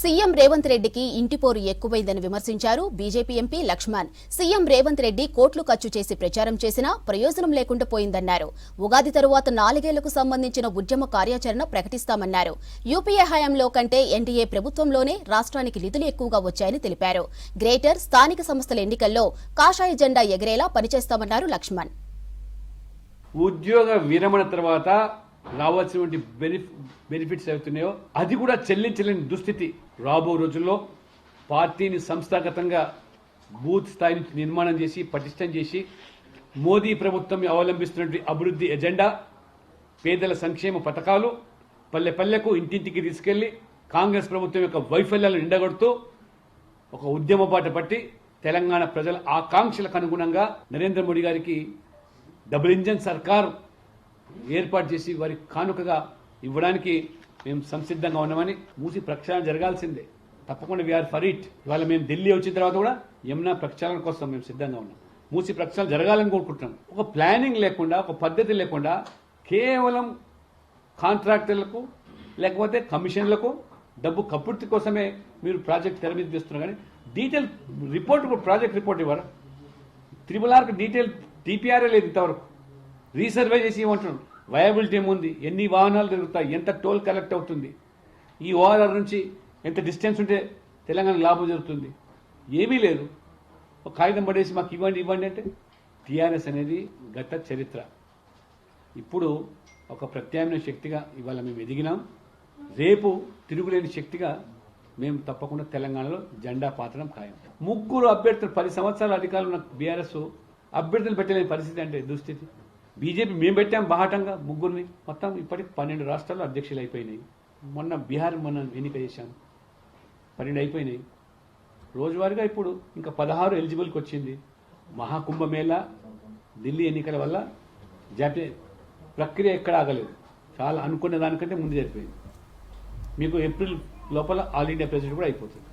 CM Revanth రెడ్డికి ఇంటిపోరు ఎక్కువైందని విమర్శించారు BJP MP Lakshman. CM Revanth Reddy కోట్లు ఖర్చు చేసి ప్రచారం చేసినా ప్రయోజనం లేకుండా పోయిందన్నారు. ఉగాది తరువాత 4 ఏళ్లకు సంబంధించిన ఉద్యమ కార్యాచరణ ప్రకటిస్తామన్నారు. యూపీఏ హయాంలో కంటే ఎన్డీఏ ప్రభుత్వంలోనే రాష్ట్రానికి నిధులు ఎక్కువగా వచ్చాయని తెలిపారు. గ్రేటర్ స్థానిక సంస్థల ఎన్నికల్లో కాషాయ జెండా ఎగరేలా పనిచేస్తామన్నారు లక్ష్మణ్. ఉద్యోగ విరమణ తర్వాత రావాల్సినటువంటి బెనిఫిట్స్ అవుతున్నాయో అది కూడా చెల్లించలేని దుస్థితి రాబో రోజుల్లో పార్టీని సంస్థాగతంగా బూత్ స్థాయి నుంచి నిర్మాణం చేసి పటిష్టం చేసి మోదీ ప్రభుత్వం అవలంబిస్తున్నటువంటి అభివృద్ధి ఎజెండా, పేదల సంక్షేమ పథకాలు పల్లె పల్లెకు ఇంటింటికి తీసుకెళ్లి కాంగ్రెస్ ప్రభుత్వం యొక్క వైఫల్యాలను ఎండగొడుతూ ఒక ఉద్యమ బాట పట్టి తెలంగాణ ప్రజల ఆకాంక్షలకు అనుగుణంగా నరేంద్ర మోడీ గారికి డబుల్ ఇంజన్ సర్కార్ ఏర్పాటు చేసి వారికి కానుకగా ఇవ్వడానికి మేము సంసిద్ధంగా ఉన్నామని. మూసి ప్రక్షాళన జరగాల్సిందే, తప్పకుండా వీఆర్ ఫర్ ఇట్. ఇవాళ మేము ఢిల్లీ వచ్చిన తర్వాత కూడా యమునా ప్రక్షాళన కోసం మేము సిద్ధంగా ఉన్నాం. మూసి ప్రక్షాళన జరగాలని కోరుకుంటున్నాం. ఒక ప్లానింగ్ లేకుండా, ఒక పద్ధతి లేకుండా కేవలం కాంట్రాక్టర్లకు లేకపోతే కమిషన్లకు డబ్బు కప్పుర్తి కోసమే మీరు ప్రాజెక్ట్ తెర మీద తెస్తున్నారు. కానీ డీటెయిల్ రిపోర్ట్, ప్రాజెక్ట్ రిపోర్ట్ ఇవ్వరు. త్రిబుల్ డీటెయిల్ టీపీఆర్ఏ లేదు ఇంతవరకు. రీసర్వే చేసి ఇవ్వమంటున్నాడు. వయబిలిటీ ఏముంది, ఎన్ని వాహనాలు తిరుగుతాయి, ఎంత టోల్ కలెక్ట్ అవుతుంది, ఈ ఓఆర్ఆర్ నుంచి ఎంత డిస్టెన్స్ ఉంటే తెలంగాణ లాభం జరుగుతుంది, ఏమీ లేదు. ఒక కాగితం పడేసి మాకు ఇవ్వండి అంటే టీఆర్ఎస్ అనేది గత చరిత్ర. ఇప్పుడు ఒక ప్రత్యామ్నాయ శక్తిగా ఇవాళ మేము ఎదిగినాం. రేపు తిరుగులేని శక్తిగా మేము తప్పకుండా తెలంగాణలో జెండా పాతడం ఖాయం. 3 అభ్యర్థులు 10 సంవత్సరాల అధికారులు ఉన్న బీఆర్ఎస్ అభ్యర్థులు పెట్టలేని పరిస్థితి అంటే దుస్థితి. బీజేపీ మేము పెట్టాం బాహాటంగా 3 మొత్తం ఇప్పటికి 12 రాష్ట్రాల్లో అధ్యక్షులు అయిపోయినాయి. మొన్న బీహార్ ఎన్నిక చేశాం, 12 అయిపోయినాయి. రోజువారీగా ఇప్పుడు ఇంకా 16 ఎలిజిబుల్కి వచ్చింది. మహాకుంభమేళా, ఢిల్లీ ఎన్నికల వల్ల జాతీయ ప్రక్రియ ఎక్కడ ఆగలేదు. చాలా అనుకున్న దానికంటే ముందు జరిపోయింది. మీకు ఏప్రిల్ లోపల ఆల్ ఇండియా ప్రెసిడెంట్ కూడా అయిపోతుంది.